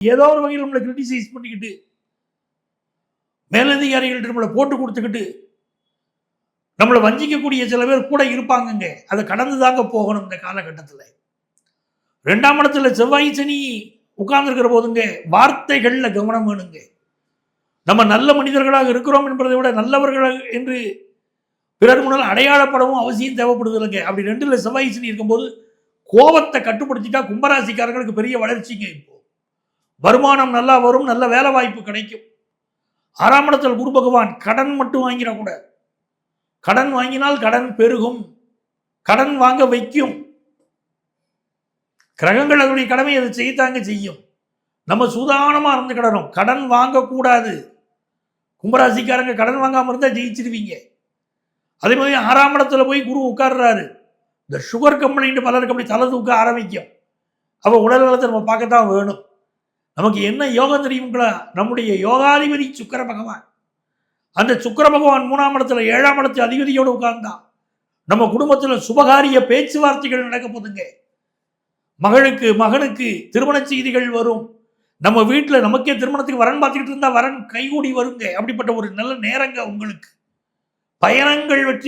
ஏதோ ஒரு வகையில் நம்மளை கிரிட்டிசைஸ் பண்ணிக்கிட்டு மேலதிகாரிகள்ட்ட நம்மளை போட்டு கொடுத்துக்கிட்டு நம்மளை வஞ்சிக்கக்கூடிய சில பேர் கூட இருப்பாங்கங்க. அதை கடந்து தாங்க போகணும் இந்த காலகட்டத்தில். 2ஆம் இடத்துல செவ்வாய் சனி உட்கார்ந்துருக்கிற போதுங்க வார்த்தைகள்ல கவனம் வேணுங்க. நம்ம நல்ல மனிதர்களாக இருக்கிறோம் என்பதை விட நல்லவர்கள் என்று பிறர் முன்னால் அடையாளப்படவும் அவசியம் தேவைப்படுது இல்லைங்க. அப்படி 2ல் செவ்வாய் சனி இருக்கும்போது கோபத்தை கட்டுப்படுத்திட்டா கும்பராசிக்காரர்களுக்கு பெரிய வளர்ச்சிங்க. இப்போ வருமானம் நல்லா வரும், நல்ல வேலை வாய்ப்பு கிடைக்கும். 6ஆம் இடத்தில் குரு பகவான் கடன் மட்டும் வாங்கிடக்கூடாது. கடன் வாங்கினால் கடன் பெருகும், கடன் வாங்க வைக்கும். கிரகங்கள் அதனுடைய கடமை அதை செய்யத்தாங்க செய்யும். நம்ம சூதானமாக இருந்துக்கிடணும். கடன் வாங்கக்கூடாது. கும்பராசிக்காரங்க கடன் வாங்காமல் இருந்தால் ஜெயிச்சிருவீங்க. அதே மாதிரி 6ஆம் இடத்துல போய் குரு உட்கார்றாரு. இந்த சுகர் கம்பெனின்னு பலருக்கு அப்படி தலை தூக்க ஆரம்பிக்கும். அப்போ உடல் நலத்தை நம்ம பார்க்கத்தான் வேணும். நமக்கு என்ன யோகம் தெரியுங்களா? நம்முடைய யோகாதிபதி சுக்கிர பகவான். அந்த சுக்கிர பகவான் 3ஆம் இடத்துல 7ஆம் இடத்து அதிபதியோடு உட்கார்ந்தான். நம்ம குடும்பத்தில் சுபகாரிய பேச்சுவார்த்தைகள் நடக்க போதுங்க. மகளுக்கு மகனுக்கு திருமண செய்திகள் வரும். நம்ம வீட்டில் நமக்கே திருமணத்துக்கு வரன் பார்த்துக்கிட்டு இருந்தால் வரன் கைகூடி வருங்க. அப்படிப்பட்ட ஒரு நல்ல நேரங்க உங்களுக்கு. பயணங்கள் வெற்றி